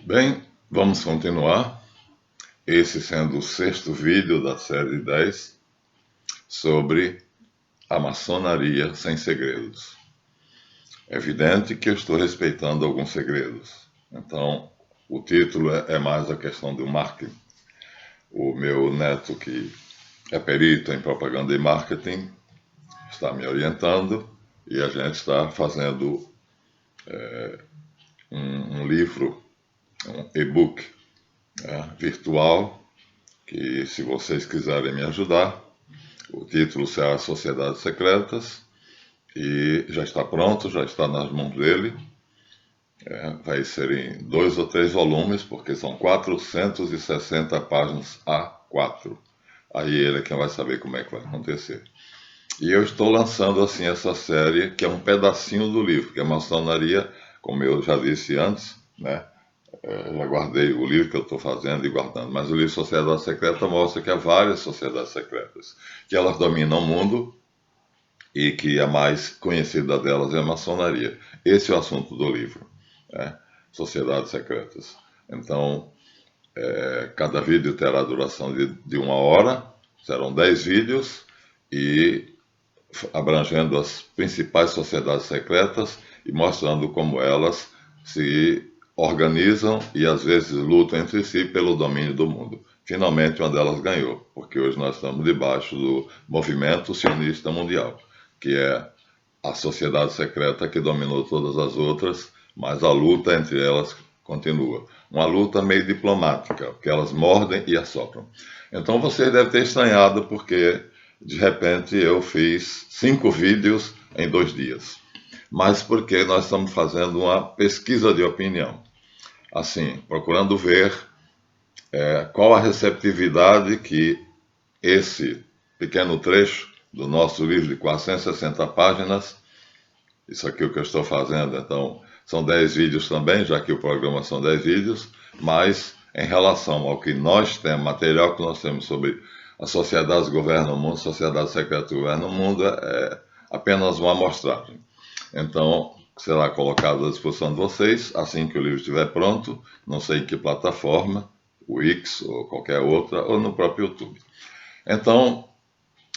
Bem, vamos continuar, esse sendo o sexto vídeo da série 10 sobre a maçonaria sem segredos. É evidente que eu estou respeitando alguns segredos, então o título é mais a questão do marketing. O meu neto, que é perito em propaganda e marketing, está me orientando e a gente está fazendo um livro, um e-book virtual, que se vocês quiserem me ajudar, o título será Sociedades Secretas e já está pronto, já está nas mãos dele. Vai ser em 2 ou 3 volumes, porque são 460 páginas A4. Aí ele é quem vai saber como é que vai acontecer. E eu estou lançando assim essa série, que é um pedacinho do livro, que é a maçonaria, como eu já disse antes, né? Já guardei o livro que eu estou fazendo e guardando, mas o livro Sociedade Secreta mostra que há várias sociedades secretas, que elas dominam o mundo e que a mais conhecida delas é a maçonaria. Esse é o assunto do livro, né? Sociedades Secretas. Então, cada vídeo terá a duração de 1 hora, serão 10 vídeos e abrangendo as principais sociedades secretas e mostrando como elas se organizam e às vezes lutam entre si pelo domínio do mundo. Finalmente uma delas ganhou, porque hoje nós estamos debaixo do movimento sionista mundial, que é a sociedade secreta que dominou todas as outras, mas a luta entre elas continua. Uma luta meio diplomática, porque elas mordem e assopram. Então vocês devem ter estranhado porque de repente eu fiz 5 vídeos em 2 dias. Mas porque nós estamos fazendo uma pesquisa de opinião. Assim, procurando ver qual a receptividade que esse pequeno trecho do nosso livro de 460 páginas, isso aqui é o que eu estou fazendo, então são 10 vídeos também, já que o programa são 10 vídeos, mas em relação ao que nós temos, material que nós temos sobre as sociedades que governam o mundo, sociedade secreta que governa o mundo, é apenas uma amostragem. Então, será colocado à disposição de vocês, assim que o livro estiver pronto, não sei em que plataforma, o X ou qualquer outra, ou no próprio YouTube. Então,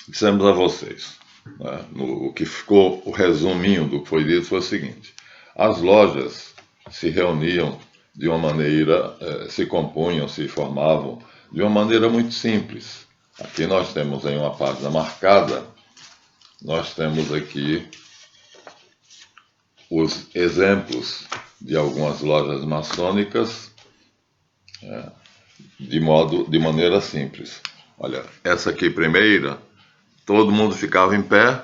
dissemos a vocês, né, o que ficou, o resuminho do que foi dito foi o seguinte: as lojas se reuniam de uma maneira, se compunham, se formavam de uma maneira muito simples. Aqui nós temos em uma página marcada, nós temos aqui os exemplos de algumas lojas maçônicas de maneira simples. Olha, essa aqui primeira, todo mundo ficava em pé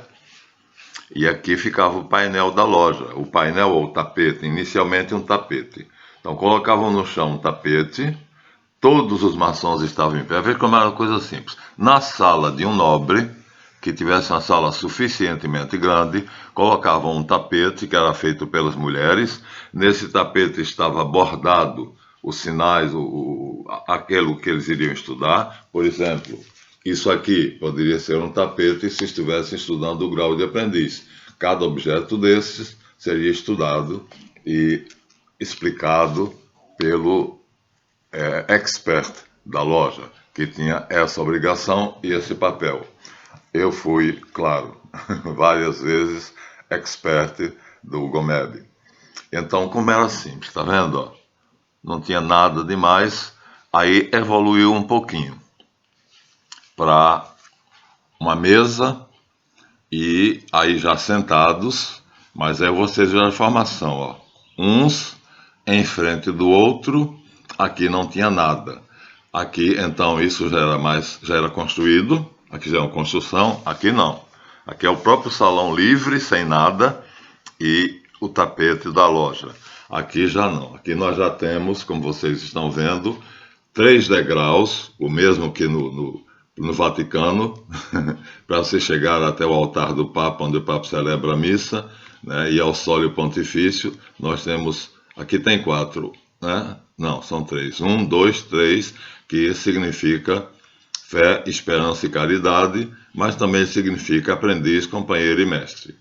e aqui ficava o painel da loja. O painel ou o tapete, inicialmente um tapete. Então colocavam no chão um tapete, todos os maçons estavam em pé. Veja como era uma coisa simples. Na sala de um nobre, que tivesse uma sala suficientemente grande, colocavam um tapete que era feito pelas mulheres. Nesse tapete estava bordado os sinais, aquilo que eles iriam estudar. Por exemplo, isso aqui poderia ser um tapete se estivessem estudando o grau de aprendiz. Cada objeto desses seria estudado e explicado pelo expert da loja, que tinha essa obrigação e esse papel. Eu fui, claro, várias vezes expert do GOMEB. Então, como era simples, tá vendo? Ó? Não tinha nada demais. Aí evoluiu um pouquinho para uma mesa e aí já sentados, mas aí vocês viram a formação, ó. Uns em frente do outro, aqui não tinha nada. Aqui, então, isso já era construído, aqui já é uma construção, aqui não. Aqui é o próprio salão livre, sem nada, e o tapete da loja. Aqui já não. Aqui nós já temos, como vocês estão vendo, 3 degraus, o mesmo que no Vaticano, para você chegar até o altar do Papa, onde o Papa celebra a missa, né, e ao sólio pontifício, nós temos, aqui tem 4, né? Não, são 3. 1, 2, 3, que significa fé, esperança e caridade, mas também significa aprendiz, companheiro e mestre.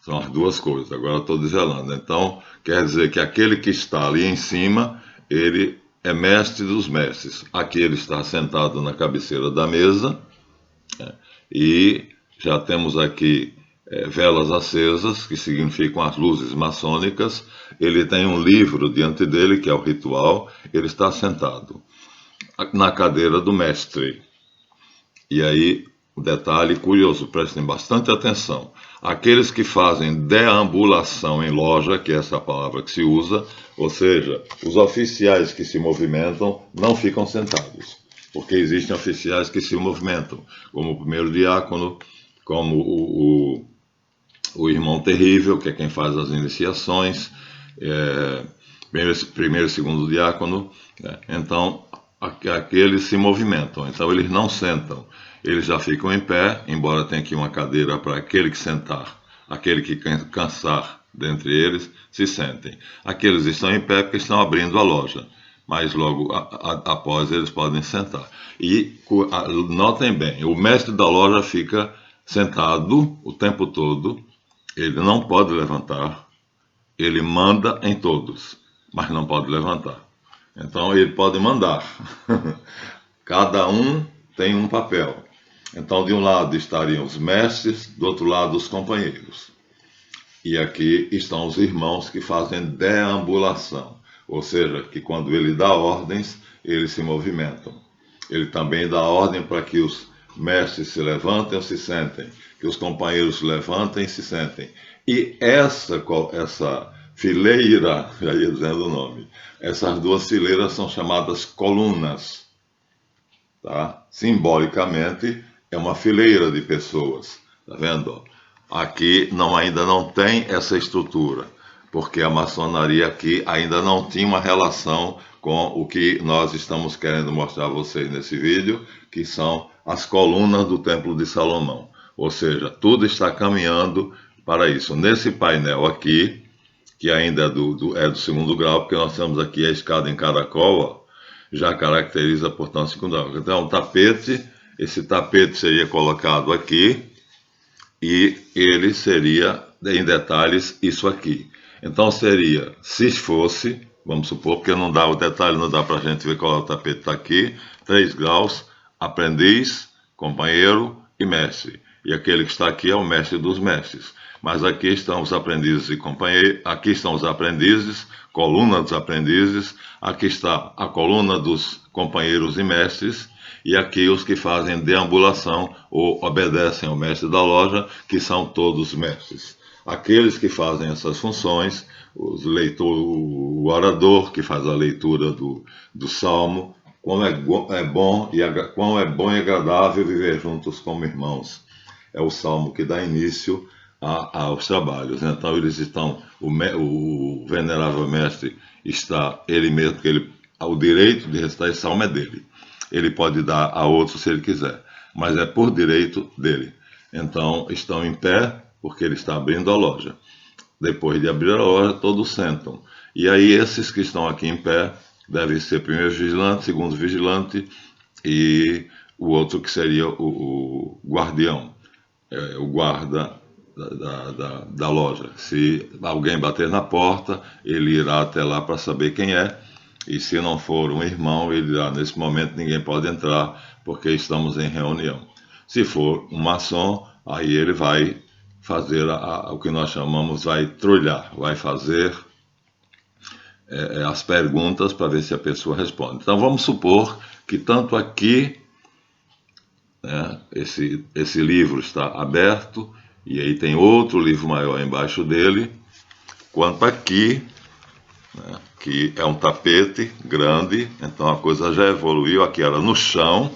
São as duas coisas, agora estou desvelando. Então, quer dizer que aquele que está ali em cima ele é mestre dos mestres. Aqui ele está sentado na cabeceira da mesa, e já temos aqui velas acesas, que significam as luzes maçônicas. Ele tem um livro diante dele, que é o ritual. Ele está sentado na cadeira do mestre. E aí, um detalhe curioso, prestem bastante atenção. Aqueles que fazem deambulação em loja, que é essa palavra que se usa, ou seja, os oficiais que se movimentam não ficam sentados, porque existem oficiais que se movimentam, como o primeiro diácono, como o irmão terrível, que é quem faz as iniciações, primeiro e segundo diácono, então aqueles se movimentam, então eles não sentam, eles já ficam em pé, embora tenha aqui uma cadeira para aquele que sentar, aquele que cansar dentre eles, se sentem. Aqueles estão em pé porque estão abrindo a loja, mas logo após eles podem sentar. E notem bem, o mestre da loja fica sentado o tempo todo, ele não pode levantar, ele manda em todos, mas não pode levantar. Então ele pode mandar. Cada um tem um papel. Então de um lado estariam os mestres, do outro lado os companheiros. E aqui estão os irmãos que fazem deambulação, ou seja, que quando ele dá ordens, eles se movimentam. Ele também dá ordem para que os mestres se levantem ou se sentem, que os companheiros se levantem e se sentem. E essa fileira, já ia dizendo o nome, essas duas fileiras são chamadas colunas. Tá? Simbolicamente, é uma fileira de pessoas. Tá vendo? Aqui ainda não tem essa estrutura, porque a maçonaria aqui ainda não tinha uma relação com o que nós estamos querendo mostrar a vocês nesse vídeo, que são as colunas do Templo de Salomão. Ou seja, tudo está caminhando para isso. Nesse painel aqui, que ainda é do segundo grau, porque nós temos aqui a escada em caracol, ó, já caracteriza, portanto, segundo grau. Então, um tapete, esse tapete seria colocado aqui, e ele seria, em detalhes, isso aqui. Então seria, se fosse, vamos supor, porque não dá o detalhe, não dá para a gente ver qual é o tapete, está aqui, 3 graus, aprendiz, companheiro e mestre. E aquele que está aqui é o mestre dos mestres. Mas aqui estão os aprendizes e companheiros, aqui estão os aprendizes, coluna dos aprendizes, aqui está a coluna dos companheiros e mestres, e aqui os que fazem deambulação ou obedecem ao mestre da loja, que são todos mestres. Aqueles que fazem essas funções, o orador que faz a leitura do salmo, quão é bom e agradável viver juntos como irmãos. É o salmo que dá início aos trabalhos. Então eles estão, o venerável mestre está, ele mesmo, porque o direito de recitar esse salmo é dele. Ele pode dar a outro se ele quiser, mas é por direito dele. Então estão em pé porque ele está abrindo a loja. Depois de abrir a loja, todos sentam. E aí esses que estão aqui em pé devem ser primeiro vigilante, segundo vigilante e o outro que seria o guardião, o guarda da loja. Se alguém bater na porta, ele irá até lá para saber quem é. E se não for um irmão, ele dirá, nesse momento ninguém pode entrar, porque estamos em reunião. Se for um maçom, aí ele vai fazer o que nós chamamos, vai trulhar, vai fazer as perguntas para ver se a pessoa responde. Então vamos supor que tanto aqui, né, esse livro está aberto, e aí tem outro livro maior embaixo dele, quanto aqui, né, que é um tapete grande, então a coisa já evoluiu. Aqui era no chão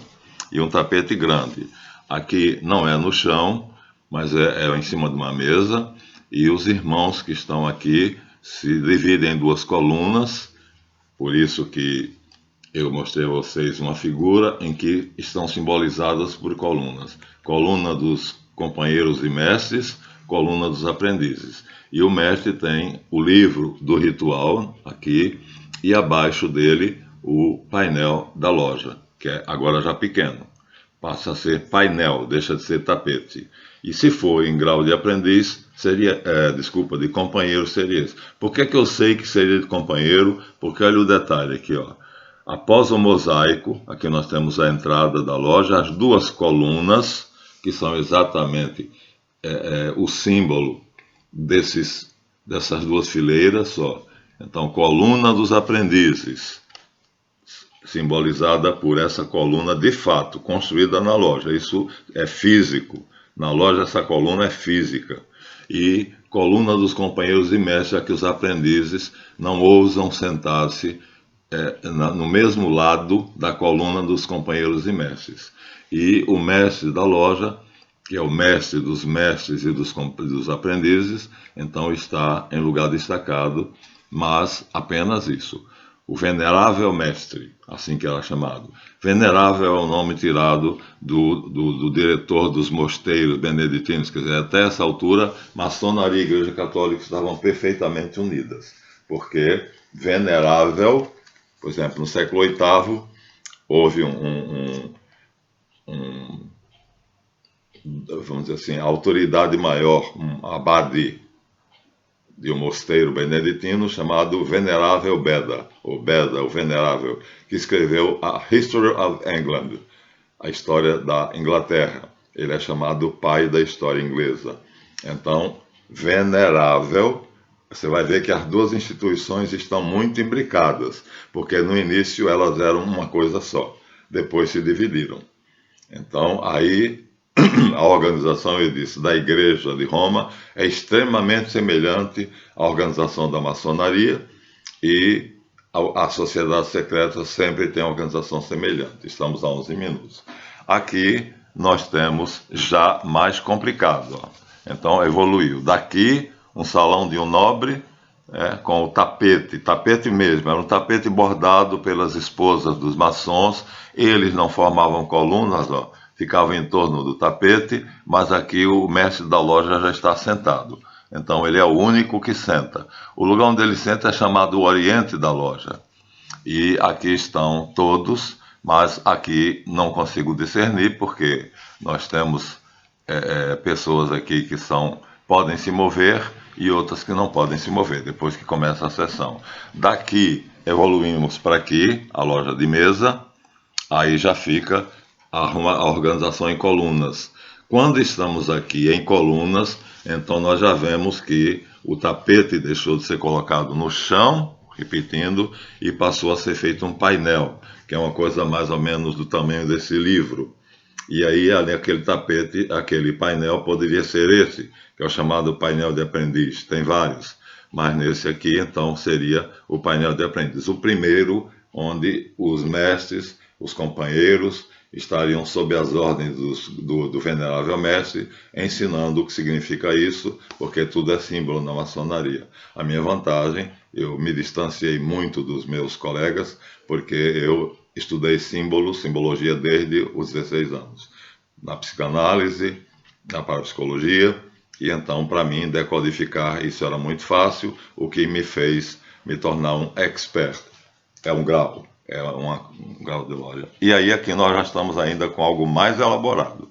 e um tapete grande. Aqui não é no chão, mas é em cima de uma mesa, e os irmãos que estão aqui se dividem em 2 colunas, por isso que eu mostrei a vocês uma figura em que estão simbolizadas por colunas. Coluna dos companheiros e mestres, coluna dos aprendizes. E o mestre tem o livro do ritual aqui, e abaixo dele o painel da loja, que é agora já pequeno. Passa a ser painel, deixa de ser tapete. E se for em grau de aprendiz, seria, desculpa, de companheiro seria esse. Por que que eu sei que seria de companheiro? Porque olha o detalhe aqui, ó. Após o mosaico, aqui nós temos a entrada da loja, as duas colunas, que são exatamente o símbolo dessas duas fileiras, ó. Então, coluna dos aprendizes, simbolizada por essa coluna de fato, construída na loja. Isso é físico. Na loja essa coluna é física. E coluna dos companheiros de mestre, já que os aprendizes não ousam sentar-se no mesmo lado da coluna dos companheiros e mestres. E o mestre da loja, que é o mestre dos mestres e dos aprendizes, então está em lugar destacado, mas apenas isso. O venerável mestre, assim que era chamado. Venerável é o nome tirado do diretor dos mosteiros beneditinos, quer dizer, até essa altura, maçonaria e igreja católica estavam perfeitamente unidas, porque venerável, por exemplo, no século VIII, houve vamos dizer assim, a autoridade maior, um abade de um mosteiro beneditino chamado Venerável Beda, ou Beda, o Venerável, que escreveu a History of England, a história da Inglaterra. Ele é chamado o pai da história inglesa. Então, Venerável, você vai ver que as duas instituições estão muito imbricadas, porque no início elas eram uma coisa só, depois se dividiram. Então, aí a organização, eu disse, da Igreja de Roma é extremamente semelhante à organização da maçonaria, e a sociedade secreta sempre tem uma organização semelhante. Estamos a 11 minutos. Aqui nós temos já mais complicado. Ó. Então evoluiu. Daqui, um salão de um nobre, com o tapete mesmo, era um tapete bordado pelas esposas dos maçons. Eles não formavam colunas, ó, ficavam em torno do tapete, mas aqui o mestre da loja já está sentado. Então ele é o único que senta. O lugar onde ele senta é chamado o oriente da loja. E aqui estão todos, mas aqui não consigo discernir, porque nós temos pessoas aqui que podem se mover e outras que não podem se mover, depois que começa a sessão. Daqui evoluímos para aqui, a loja de mesa, aí já fica a organização em colunas. Quando estamos aqui em colunas, então nós já vemos que o tapete deixou de ser colocado no chão, repetindo, e passou a ser feito um painel, que é uma coisa mais ou menos do tamanho desse livro. E aí aquele tapete, aquele painel poderia ser esse, que é o chamado painel de aprendiz. Tem vários, mas nesse aqui então seria o painel de aprendiz. O primeiro, onde os mestres, os companheiros, estariam sob as ordens do venerável mestre, ensinando o que significa isso, porque tudo é símbolo na maçonaria. A minha vantagem, eu me distanciei muito dos meus colegas, porque eu estudei simbologia desde os 16 anos, na psicanálise, na parapsicologia, e então, para mim, decodificar isso era muito fácil, o que me fez me tornar um expert. É um grau. Um grau de loja. E aí aqui nós já estamos ainda com algo mais elaborado.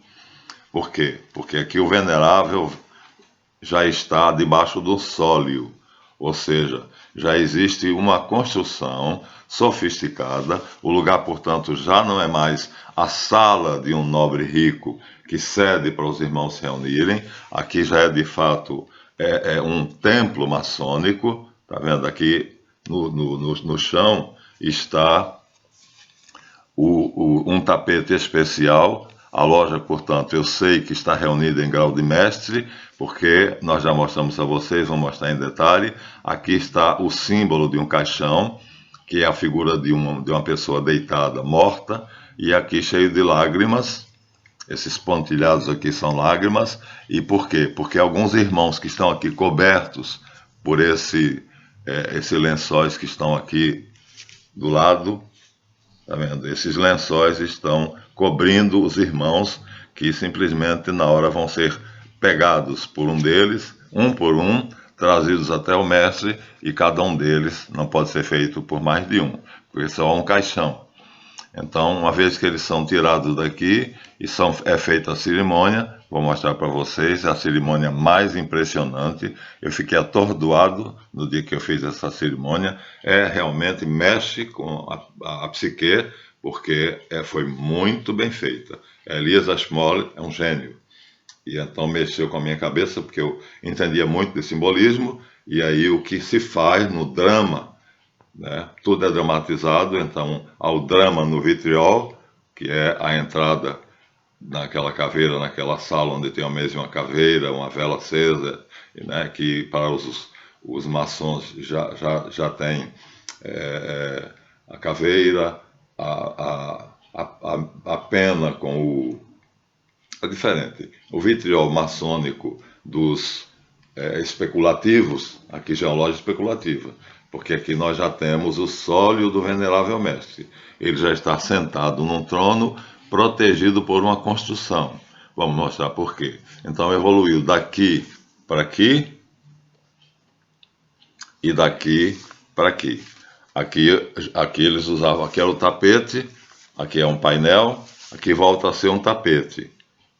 Por quê? Porque aqui o venerável já está debaixo do sólio, ou seja, já existe uma construção sofisticada. O lugar, portanto, já não é mais a sala de um nobre rico que cede para os irmãos se reunirem. Aqui já é de fato um templo maçônico. Está vendo aqui no chão está um tapete especial. A loja, portanto, eu sei que está reunida em grau de mestre, porque nós já mostramos a vocês, vamos mostrar em detalhe. Aqui está o símbolo de um caixão, que é a figura de uma pessoa deitada, morta, e aqui cheio de lágrimas. Esses pontilhados aqui são lágrimas. E por quê? Porque alguns irmãos que estão aqui cobertos por esses lençóis que estão aqui do lado, tá vendo? Esses lençóis estão cobrindo os irmãos, que simplesmente na hora vão ser pegados por um deles, um por um, trazidos até o mestre, e cada um deles não pode ser feito por mais de um, porque só um caixão. Então, uma vez que eles são tirados daqui e é feita a cerimônia, vou mostrar para vocês, é a cerimônia mais impressionante. Eu fiquei atordoado no dia que eu fiz essa cerimônia. Realmente mexe com a psique, porque foi muito bem feita. Elias Ashmole é um gênio. E então mexeu com a minha cabeça, porque eu entendia muito de simbolismo, e aí o que se faz no drama, né? Tudo é dramatizado, então há o drama no vitriol, que é a entrada naquela caveira, naquela sala onde tem a mesma caveira, uma vela acesa, né? Que para os maçons já tem a caveira, a pena com o... É diferente. O vitriol maçônico dos especulativos, aqui já é uma loja especulativa, porque aqui nós já temos o sólio do venerável mestre. Ele já está sentado num trono, protegido por uma construção. Vamos mostrar por quê. Então evoluiu daqui para aqui e daqui para aqui. Aqui eles usavam, aqui era o tapete, aqui é um painel, aqui volta a ser um tapete.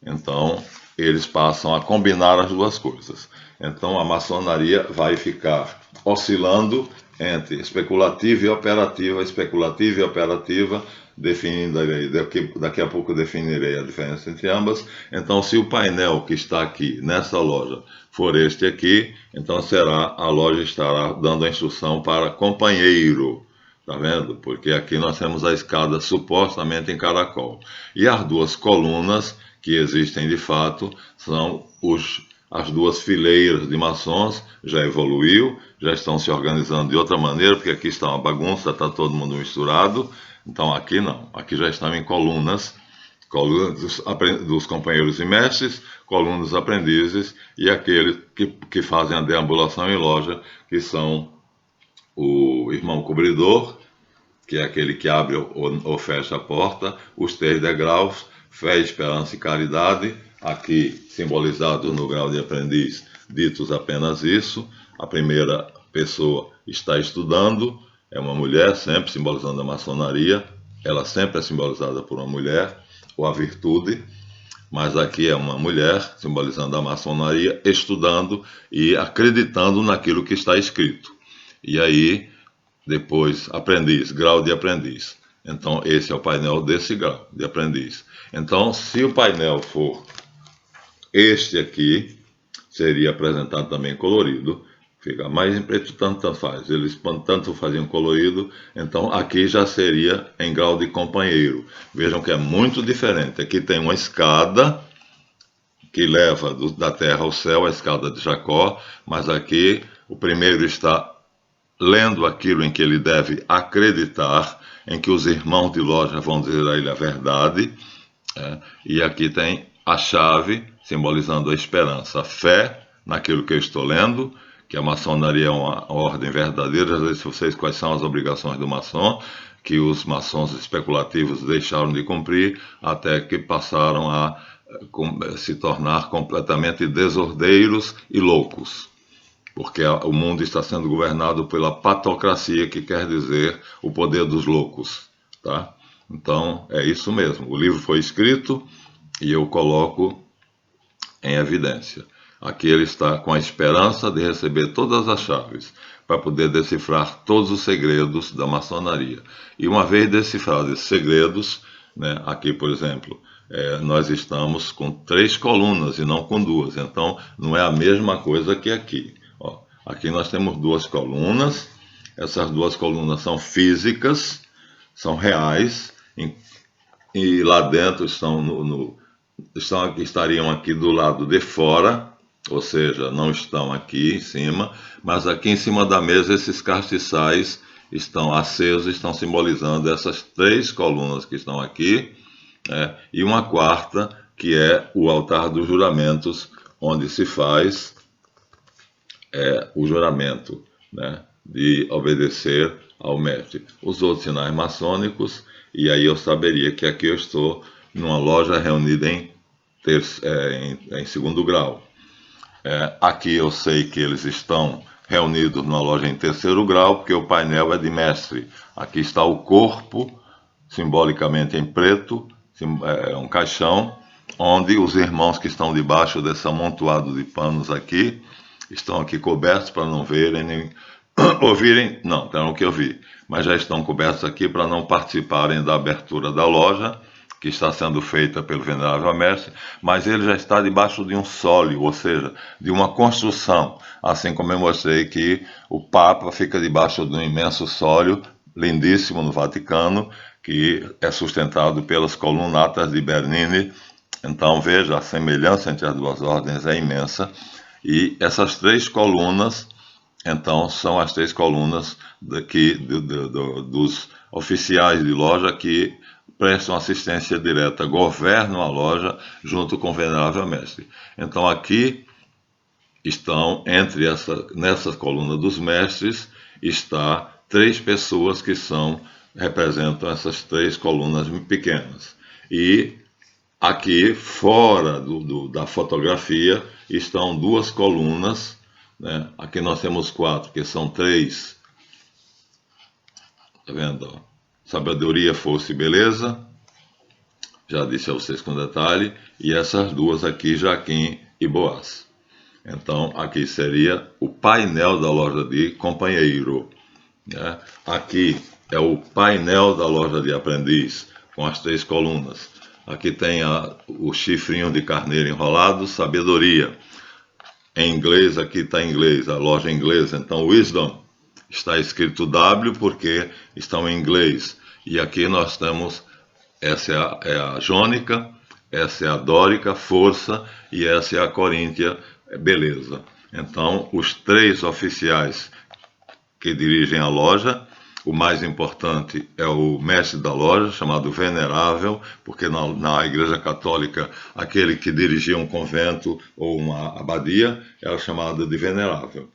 Então, eles passam a combinar as duas coisas. Então, a maçonaria vai ficar oscilando entre especulativa e operativa, definindo aí, daqui a pouco eu definirei a diferença entre ambas. Então, se o painel que está aqui nessa loja for este aqui, então a loja estará dando a instrução para companheiro. Tá vendo? Porque aqui nós temos a escada supostamente em caracol. E as duas colunas que existem de fato são as duas fileiras de maçons. Já evoluiu, já estão se organizando de outra maneira, porque aqui está uma bagunça, está todo mundo misturado. Então aqui não, aqui já estão em colunas dos companheiros e mestres, colunas dos aprendizes e aqueles que fazem a deambulação em loja, que são o irmão cobridor, que é aquele que abre ou fecha a porta, os 3 degraus, fé, esperança e caridade, aqui simbolizados no grau de aprendiz, ditos apenas isso. A primeira pessoa está estudando, é uma mulher, sempre simbolizando a maçonaria, ela sempre é simbolizada por uma mulher, ou a virtude, mas aqui é uma mulher, simbolizando a maçonaria, estudando e acreditando naquilo que está escrito. E aí, depois, aprendiz, grau de aprendiz. Então, esse é o painel desse grau de aprendiz. Então, se o painel for este aqui, seria apresentado também colorido. Fica mais em preto, tanto faz. Eles tanto faziam colorido, então aqui já seria em grau de companheiro. Vejam que é muito diferente. Aqui tem uma escada que leva da terra ao céu, a escada de Jacó, mas aqui o primeiro está lendo aquilo em que ele deve acreditar, em que os irmãos de loja vão dizer a ele a verdade, e aqui tem a chave, simbolizando a esperança, a fé naquilo que eu estou lendo, que a maçonaria é uma ordem verdadeira. Já disse a vocês quais são as obrigações do maçom, que os maçons especulativos deixaram de cumprir, até que passaram a se tornar completamente desordeiros e loucos. Porque o mundo está sendo governado pela patocracia, que quer dizer o poder dos loucos, tá? Então, é isso mesmo. O livro foi escrito e eu coloco em evidência. Aqui ele está com a esperança de receber todas as chaves para poder decifrar todos os segredos da maçonaria. E uma vez decifrados esses segredos, né, aqui, por exemplo, nós estamos com 3 colunas e não com 2. Então, não é a mesma coisa que aqui. Ó, aqui nós temos 2 colunas. Essas 2 colunas são físicas, são reais, e lá dentro estariam aqui do lado de fora, ou seja, não estão aqui em cima, mas aqui em cima da mesa esses castiçais estão acesos, estão simbolizando essas 3 colunas que estão aqui, e uma quarta, que é o altar dos juramentos, onde se faz o juramento, né, de obedecer ao mestre. Os outros sinais maçônicos, e aí eu saberia que aqui eu estou numa loja reunida em 2º grau. Aqui eu sei que eles estão reunidos numa loja em 3º grau, porque o painel é de mestre. Aqui está o corpo simbolicamente em preto, é um caixão, onde os irmãos que estão debaixo desse amontoado de panos aqui, estão aqui cobertos para não verem, nem ouvirem, não, terão que ouvir, mas já estão cobertos aqui para não participarem da abertura da loja, que está sendo feita pelo Venerável Mestre, mas ele já está debaixo de um sólio, ou seja, de uma construção, assim como eu mostrei que o Papa fica debaixo de um imenso sólio, lindíssimo no Vaticano, que é sustentado pelas colunatas de Bernini. Então veja, a semelhança entre as duas ordens é imensa, e essas três colunas, então, são as três colunas daqui, dos oficiais de loja que prestam assistência direta, governam a loja junto com o Venerável Mestre. Então aqui estão, nessa coluna dos mestres, está três pessoas que representam essas três colunas pequenas. E aqui, fora da fotografia, estão duas colunas, né? Aqui nós temos quatro, que são três. Tá vendo? Sabedoria, força e beleza. Já disse a vocês com detalhe. E essas duas aqui, Jaquim e Boaz. Então, aqui seria o painel da loja de companheiro, né? Aqui é o painel da loja de aprendiz, com as três colunas. Aqui tem o chifrinho de carneiro enrolado, sabedoria. Em inglês, aqui está em inglês, a loja é inglesa. Então, wisdom está escrito W porque estão em inglês. E aqui nós temos, essa é a jônica, essa é a dórica, força, e essa é a coríntia, beleza. Então, os três oficiais que dirigem a loja, o mais importante é o mestre da loja, chamado Venerável, porque na Igreja Católica, aquele que dirigia um convento ou uma abadia era chamado de Venerável.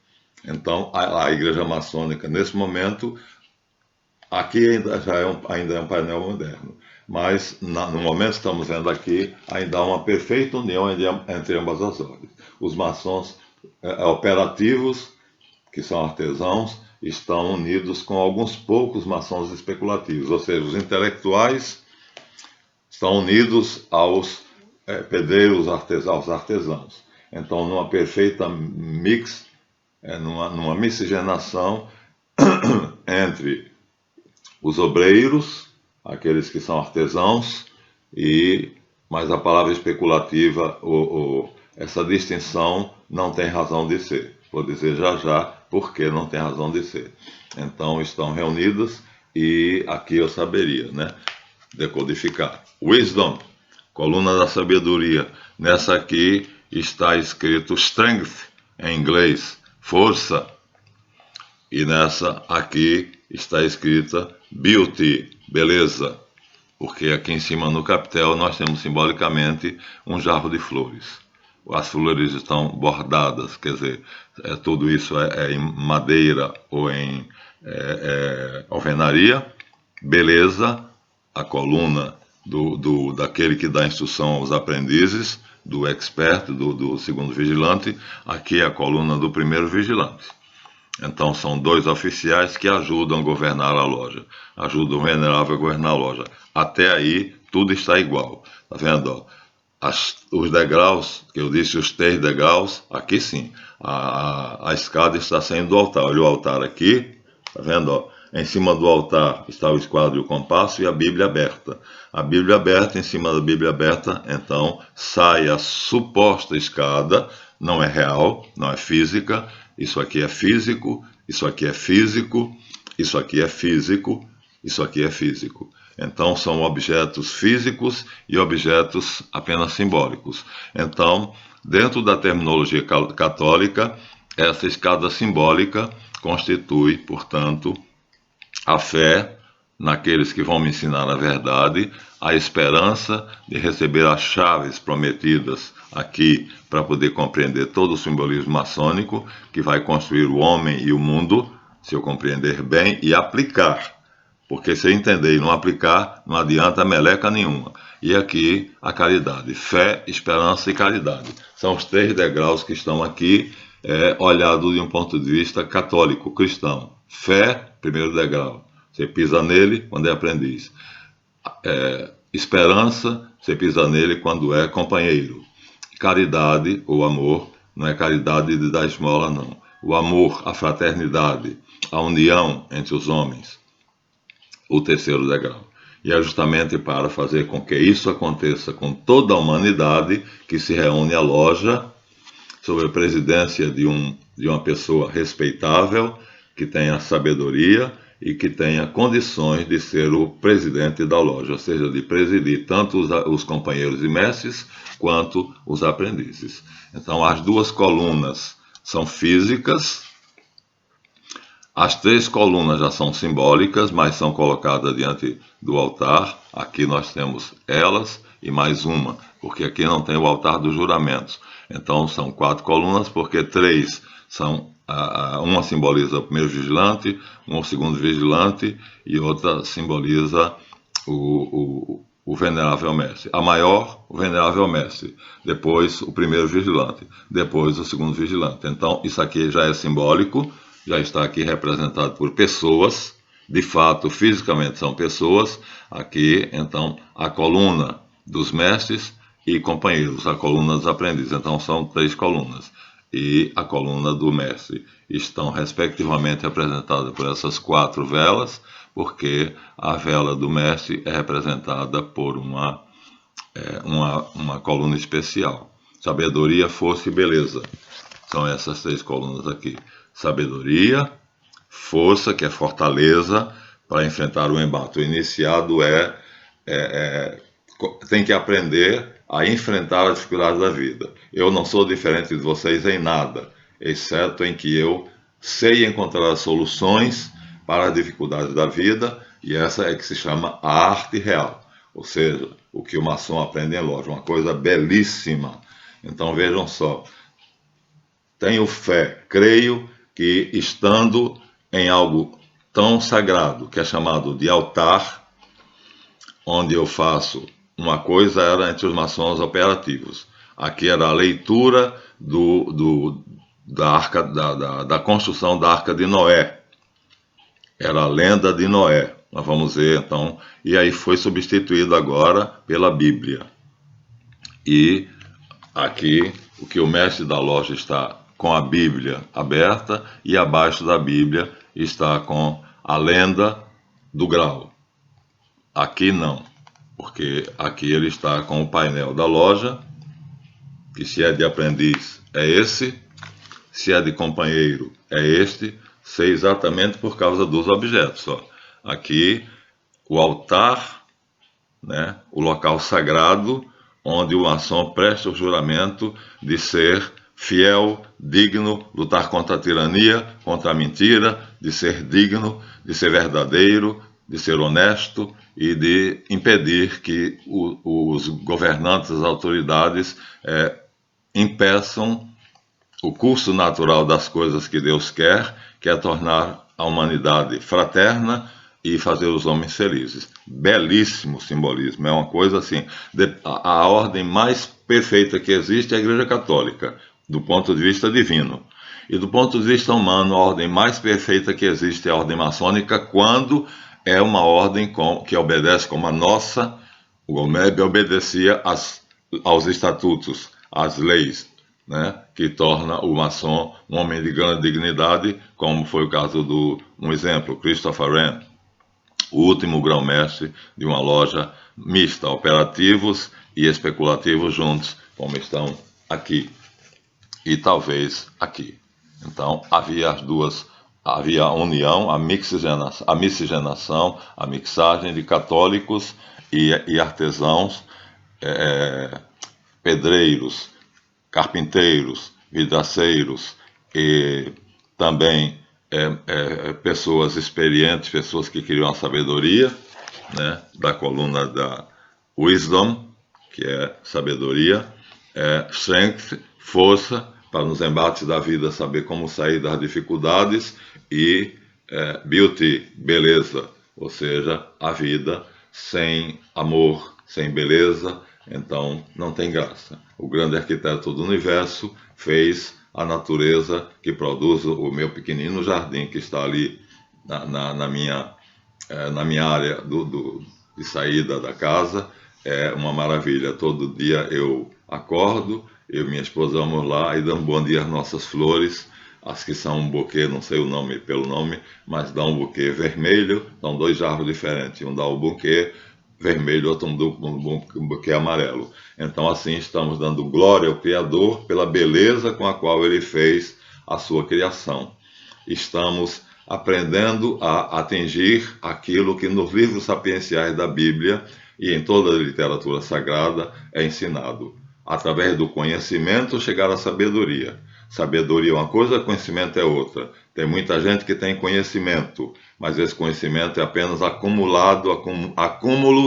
Então, a Igreja Maçônica, nesse momento, aqui ainda é um painel moderno, mas no momento que estamos vendo aqui, ainda há uma perfeita união entre ambas as ordens. Os maçons operativos, que são artesãos, estão unidos com alguns poucos maçons especulativos, ou seja, os intelectuais estão unidos aos pedreiros, aos artesãos. Então, numa perfeita numa miscigenação entre os obreiros, aqueles que são artesãos, mas a palavra especulativa, essa distinção não tem razão de ser. Vou dizer já porque não tem razão de ser. Então estão reunidos e aqui eu saberia, né? Decodificar. Wisdom, coluna da sabedoria. Nessa aqui está escrito strength, em inglês, força. E nessa aqui está escrita beauty, beleza. Porque aqui em cima no capitel nós temos simbolicamente um jarro de flores. As flores estão bordadas, quer dizer, tudo isso é em madeira ou em alvenaria. Beleza, a coluna daquele que dá instrução aos aprendizes, do expert, do segundo vigilante. Aqui é a coluna do primeiro vigilante. Então são dois oficiais que ajudam a governar a loja, ajudam o Venerável a governar a loja. Até aí tudo está igual, tá vendo? Os degraus, que eu disse, os 3 degraus, aqui sim, a escada está saindo do altar. Olha o altar aqui, tá vendo? Em cima do altar está o esquadro e o compasso e a Bíblia aberta. A Bíblia aberta, em cima da Bíblia aberta, então sai a suposta escada, não é real, não é física. Isso aqui é físico, isso aqui é físico, isso aqui é físico, isso aqui é físico. Então são objetos físicos e objetos apenas simbólicos. Então, dentro da terminologia católica, essa escada simbólica constitui, portanto, a fé naqueles que vão me ensinar a verdade, a esperança de receber as chaves prometidas aqui para poder compreender todo o simbolismo maçônico que vai construir o homem e o mundo, se eu compreender bem, e aplicar. Porque se entender e não aplicar, não adianta meleca nenhuma. E aqui a caridade, fé, esperança e caridade. São os 3 degraus que estão aqui, olhado de um ponto de vista católico, cristão. Fé, primeiro degrau. Você pisa nele quando é aprendiz. Esperança, você pisa nele quando é companheiro. Caridade ou amor, não é caridade de dar esmola, não. O amor, a fraternidade, a união entre os homens, o terceiro degrau. E é justamente para fazer com que isso aconteça com toda a humanidade que se reúne à loja, sob a presidência de uma pessoa respeitável, que tenha sabedoria e que tenha condições de ser o presidente da loja, ou seja, de presidir tanto os companheiros e mestres quanto os aprendizes. Então, as duas colunas são físicas, as 3 colunas já são simbólicas, mas são colocadas diante do altar. Aqui nós temos elas e mais uma, porque aqui não tem o altar dos juramentos. Então são 4 colunas, porque 3 são... uma simboliza o primeiro vigilante, o segundo vigilante e outra simboliza o venerável mestre. A maior, o venerável mestre, depois o primeiro vigilante, depois o segundo vigilante. Então isso aqui já é simbólico, já está aqui representado por pessoas, de fato, fisicamente são pessoas. Aqui, então, a coluna dos mestres e companheiros, a coluna dos aprendizes. Então são 3 colunas. E a coluna do mestre estão respectivamente representadas por essas 4 velas, porque a vela do mestre é representada por uma coluna especial. Sabedoria, força e beleza. São essas 3 colunas aqui. Sabedoria, força, que é fortaleza para enfrentar o embate. O iniciado tem que aprender a enfrentar as dificuldades da vida. Eu não sou diferente de vocês em nada, exceto em que eu sei encontrar as soluções para as dificuldades da vida, e essa é que se chama a arte real, ou seja, o que o maçom aprende em loja, uma coisa belíssima. Então vejam só, tenho fé, creio que estando em algo tão sagrado, que é chamado de altar, onde eu faço uma coisa, era entre os maçons operativos. Aqui era a leitura da construção da Arca de Noé. Era a lenda de Noé. Nós vamos ver, então, e aí foi substituído agora pela Bíblia. E aqui, o que o mestre da loja está com a Bíblia aberta, e abaixo da Bíblia está com a lenda do grau. Aqui não, porque aqui ele está com o painel da loja, que se é de aprendiz é esse, se é de companheiro é este, sei exatamente por causa dos objetos. Ó. Aqui o altar, né, o local sagrado, onde o maçom presta o juramento de ser fiel, digno, lutar contra a tirania, contra a mentira, de ser digno, de ser verdadeiro, de ser honesto e de impedir que os governantes, as autoridades, impeçam o curso natural das coisas que Deus quer, que é tornar a humanidade fraterna e fazer os homens felizes. Belíssimo simbolismo, é uma coisa assim, a ordem mais perfeita que existe é a Igreja Católica, do ponto de vista divino. E do ponto de vista humano, a ordem mais perfeita que existe é a ordem maçônica, quando é uma ordem que obedece como a nossa. O Gomeb obedecia aos estatutos, às leis, né, que torna o maçom um homem de grande dignidade, como foi o caso um exemplo, Christopher Wren, o último grão-mestre de uma loja mista, operativos e especulativos juntos, como estão aqui e talvez aqui. Então havia havia a união, a miscigenação, a mixagem de católicos e artesãos, pedreiros, carpinteiros, vidraceiros e também pessoas experientes, pessoas que queriam a sabedoria, né, da coluna da Wisdom, que é sabedoria, Strength, força, para nos embates da vida saber como sair das dificuldades, e Beauty, beleza, ou seja, a vida sem amor, sem beleza, então não tem graça. O grande arquiteto do universo fez a natureza que produz o meu pequenino jardim que está ali na minha área de saída da casa, é uma maravilha. Todo dia eu acordo, eu e minha esposa vamos lá e damos bom dia às nossas flores, as que são um buquê, não sei o nome pelo nome, mas dá um buquê vermelho, são 2 jarros diferentes, um dá o buquê vermelho, outro um buquê amarelo. Então assim estamos dando glória ao Criador pela beleza com a qual Ele fez a sua criação. Estamos aprendendo a atingir aquilo que nos livros sapienciais da Bíblia e em toda a literatura sagrada é ensinado. Através do conhecimento chegar à sabedoria. Sabedoria é uma coisa, conhecimento é outra. Tem muita gente que tem conhecimento, mas esse conhecimento é apenas acúmulo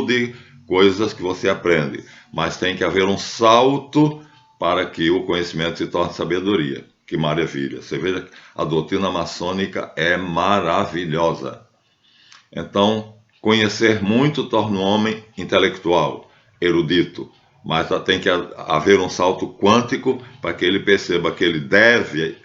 de coisas que você aprende. Mas tem que haver um salto para que o conhecimento se torne sabedoria. Que maravilha! Você veja que a doutrina maçônica é maravilhosa. Então, conhecer muito torna o homem intelectual, erudito, mas tem que haver um salto quântico para que ele perceba que ele deve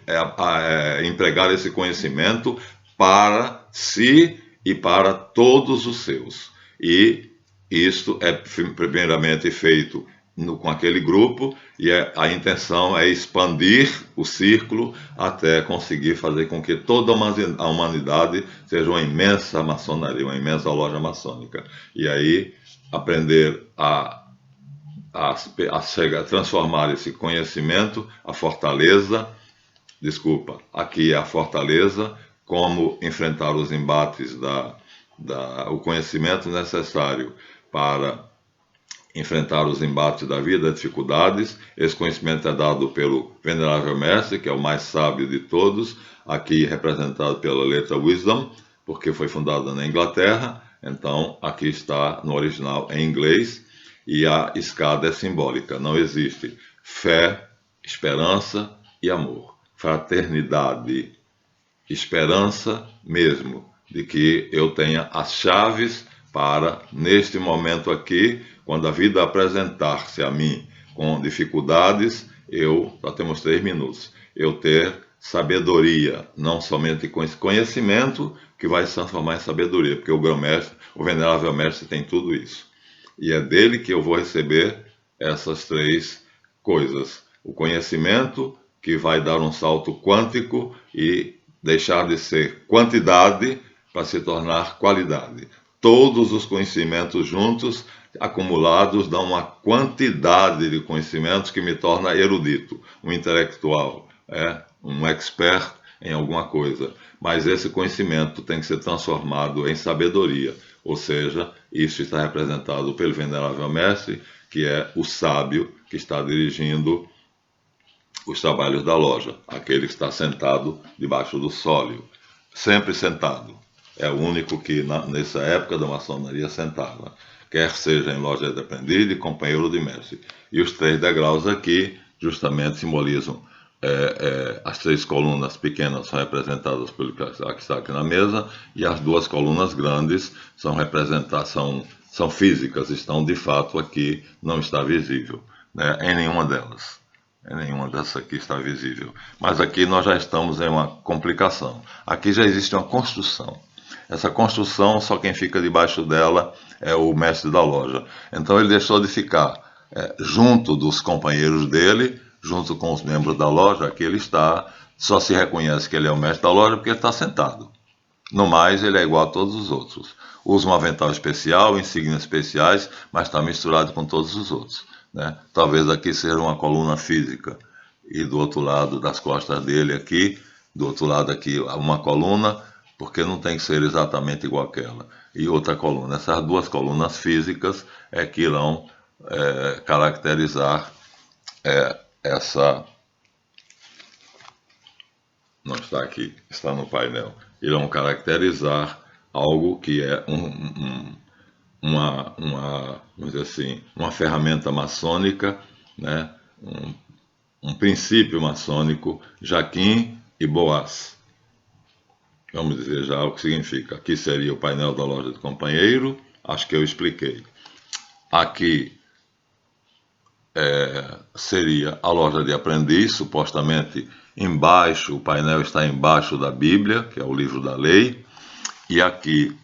empregar esse conhecimento para si e para todos os seus. E isto é primeiramente feito com aquele grupo, e a intenção é expandir o círculo até conseguir fazer com que toda a humanidade seja uma imensa maçonaria, uma imensa loja maçônica. E aí aprender a transformar esse conhecimento, aqui é a fortaleza, como enfrentar os embates, o conhecimento necessário para enfrentar os embates da vida, as dificuldades. Esse conhecimento é dado pelo Venerável Mestre, que é o mais sábio de todos, aqui representado pela letra Wisdom, porque foi fundada na Inglaterra, então aqui está no original em inglês, e a escada é simbólica, não existe fé, esperança e amor. Fraternidade, esperança mesmo, de que eu tenha as chaves para, neste momento aqui, quando a vida apresentar-se a mim com dificuldades, já temos 3 minutos, eu ter sabedoria, não somente conhecimento, que vai se transformar em sabedoria, porque o grão-mestre, o Venerável Mestre tem tudo isso. E é dele que eu vou receber essas 3 coisas. O conhecimento, que vai dar um salto quântico e deixar de ser quantidade para se tornar qualidade. Todos os conhecimentos juntos, acumulados, dão uma quantidade de conhecimentos que me torna erudito, um intelectual, um expert em alguma coisa. Mas esse conhecimento tem que ser transformado em sabedoria, ou seja, isso está representado pelo Venerável Mestre, que é o sábio que está dirigindo os trabalhos da loja, aquele que está sentado debaixo do sólio, sempre sentado. É o único que, nessa época da maçonaria, sentava, quer seja em loja de aprendiz e companheiro de mestre. E os 3 degraus aqui justamente simbolizam as 3 colunas pequenas são representadas pelo que está aqui na mesa, e as 2 colunas grandes são físicas, estão de fato aqui, não está visível, né, em nenhuma delas. Nenhuma dessas aqui está visível. Mas aqui nós já estamos em uma complicação. Aqui já existe uma construção. Essa construção, só quem fica debaixo dela é o mestre da loja. Então ele deixou de ficar junto dos companheiros dele, junto com os membros da loja. Aqui ele está, só se reconhece que ele é o mestre da loja porque ele está sentado. No mais, ele é igual a todos os outros. Usa um avental especial, insígnias especiais, mas está misturado com todos os outros, né? Talvez aqui seja uma coluna física, e do outro lado das costas dele aqui, do outro lado aqui uma coluna, porque não tem que ser exatamente igual àquela, e outra coluna. Essas 2 colunas físicas é que irão caracterizar essa... Não está aqui, está no painel. Irão caracterizar algo que é vamos dizer assim, uma ferramenta maçônica, né? Um princípio maçônico, Jaquim e Boaz. Vamos dizer já o que significa. Aqui seria o painel da loja do companheiro, acho que eu expliquei. Aqui seria a loja de aprendiz, supostamente embaixo, o painel está embaixo da Bíblia, que é o livro da lei, e aqui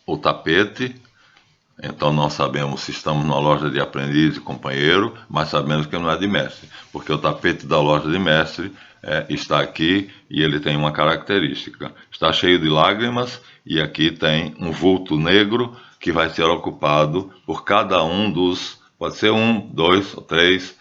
o tapete. Então não sabemos se estamos numa loja de aprendiz e companheiro, mas sabemos que não é de mestre, porque o tapete da loja de mestre está aqui e ele tem uma característica. Está cheio de lágrimas e aqui tem um vulto negro que vai ser ocupado por cada um dos, pode ser 1, 2 ou 3,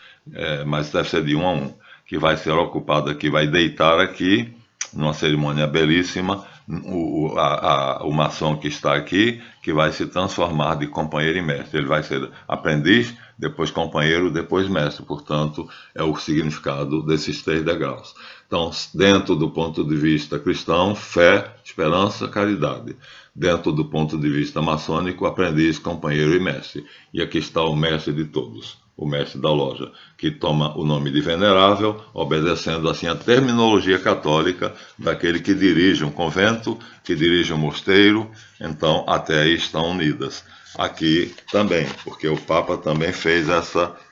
mas deve ser de 1 a 1, que vai ser ocupado aqui, vai deitar aqui, numa cerimônia belíssima, o maçom que está aqui, que vai se transformar de companheiro em mestre. Ele vai ser aprendiz, depois companheiro, depois mestre. Portanto, é o significado desses 3 degraus. Então, dentro do ponto de vista cristão, fé, esperança, caridade. Dentro do ponto de vista maçônico, aprendiz, companheiro e mestre. E aqui está o mestre de todos, o mestre da loja, que toma o nome de venerável, obedecendo assim a terminologia católica daquele que dirige um convento, que dirige um mosteiro. Então, até aí estão unidas. Aqui também, porque o Papa também fez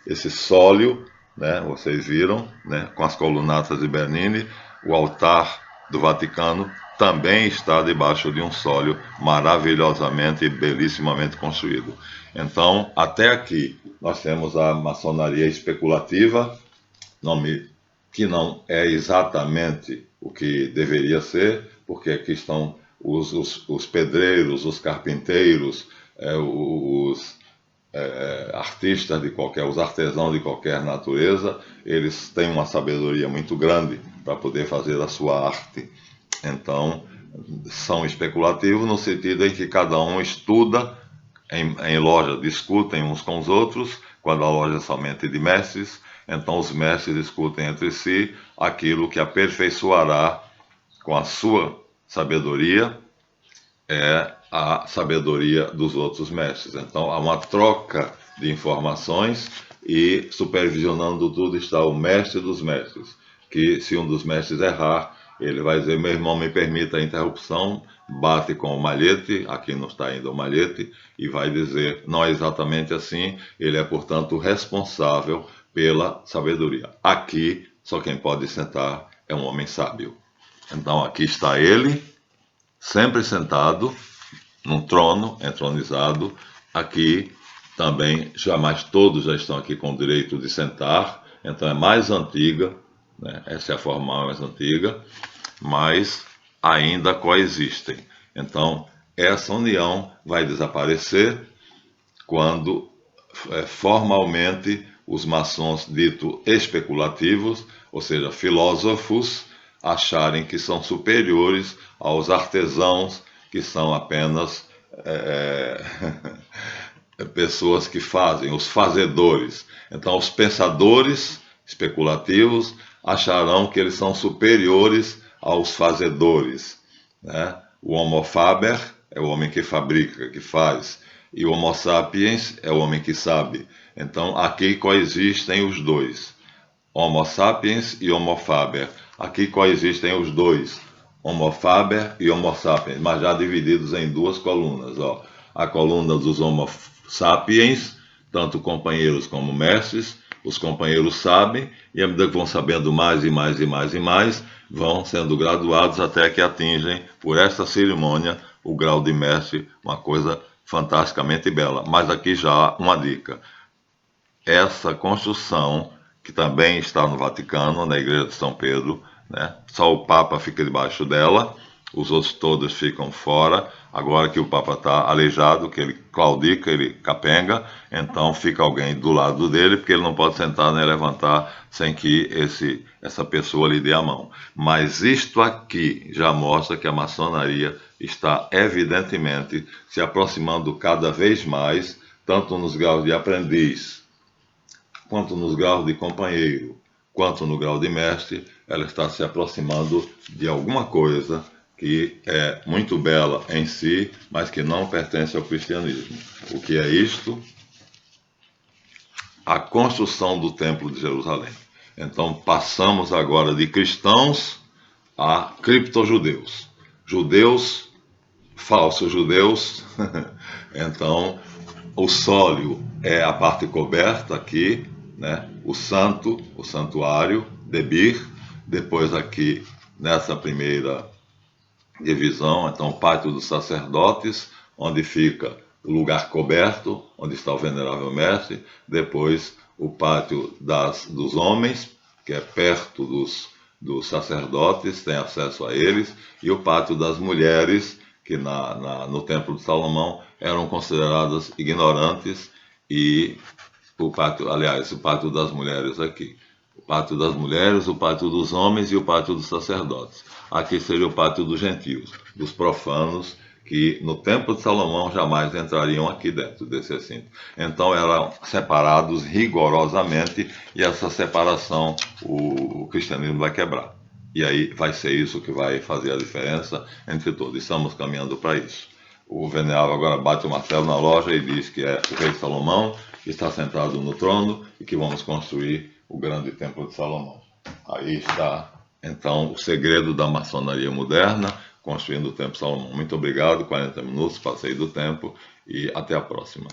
esse sólio, né, vocês viram, né, com as colunatas de Bernini. O altar do Vaticano também está debaixo de um sólio maravilhosamente e belíssimamente construído. Então, até aqui, nós temos a maçonaria especulativa, que não é exatamente o que deveria ser, porque aqui estão os pedreiros, os carpinteiros, os artistas os artesãos de qualquer natureza. Eles têm uma sabedoria muito grande para poder fazer a sua arte. Então, são especulativos no sentido em que cada um estuda em loja, discutem uns com os outros, quando a loja é somente de mestres. Então os mestres discutem entre si aquilo que aperfeiçoará com a sua sabedoria, a sabedoria dos outros mestres. Então há uma troca de informações e supervisionando tudo está o mestre dos mestres, que se um dos mestres errar, ele vai dizer: meu irmão, me permita a interrupção, bate com o malhete, aqui não está ainda o malhete, e vai dizer: não é exatamente assim, ele é, portanto, responsável pela sabedoria. Aqui, só quem pode sentar é um homem sábio. Então aqui está ele, sempre sentado, num trono, entronizado. Aqui também, jamais todos já estão aqui com o direito de sentar, então é mais antiga, né? Essa é a forma mais antiga, mas ainda coexistem. Então, essa união vai desaparecer quando formalmente os maçons ditos especulativos, ou seja, filósofos, acharem que são superiores aos artesãos, que são apenas pessoas que fazem, os fazedores. Então, os pensadores especulativos acharão que eles são superiores aos fazedores, né? O Homo faber é o homem que fabrica, que faz, e o Homo sapiens é o homem que sabe. Então, aqui coexistem os dois, Homo sapiens e Homo faber. Aqui coexistem os dois, Homo faber e Homo sapiens, mas já divididos em 2 colunas. Ó. A coluna dos Homo sapiens, tanto companheiros como mestres. Os companheiros sabem, e à medida que vão sabendo mais e mais e mais e mais, vão sendo graduados até que atingem, por esta cerimônia, o grau de mestre, uma coisa fantasticamente bela. Mas aqui já há uma dica. Essa construção, que também está no Vaticano, na Igreja de São Pedro, né? Só o Papa fica debaixo dela, os outros todos ficam fora. Agora que o Papa está aleijado, que ele claudica, ele capenga, então fica alguém do lado dele, porque ele não pode sentar nem levantar sem que essa pessoa lhe dê a mão. Mas isto aqui já mostra que a maçonaria está evidentemente se aproximando cada vez mais, tanto nos graus de aprendiz, quanto nos graus de companheiro, quanto no grau de mestre. Ela está se aproximando de alguma coisa que é muito bela em si, mas que não pertence ao cristianismo. O que é isto? A construção do Templo de Jerusalém. Então passamos agora de cristãos a criptojudeus. Judeus, falsos judeus. Então o sólio é a parte coberta aqui, né? O santo, o santuário, Debir. Depois aqui, nessa primeira divisão, então o pátio dos sacerdotes, onde fica o lugar coberto, onde está o venerável mestre, depois o pátio dos homens, que é perto dos sacerdotes, tem acesso a eles, e o pátio das mulheres, que no Templo de Salomão eram consideradas ignorantes, e o pátio das mulheres aqui. O pátio das mulheres, o pátio dos homens e o pátio dos sacerdotes. Aqui seria o pátio dos gentios, dos profanos, que no Templo de Salomão jamais entrariam aqui dentro desse recinto. Então eram separados rigorosamente, e essa separação o cristianismo vai quebrar. E aí vai ser isso que vai fazer a diferença entre todos. Estamos caminhando para isso. O venerável agora bate o martelo na loja e diz que é o rei Salomão, que está sentado no trono e que vamos construir o grande templo de Salomão. Aí está, então, o segredo da maçonaria moderna, construindo o templo de Salomão. Muito obrigado, 40 minutos, passei do tempo, e até a próxima.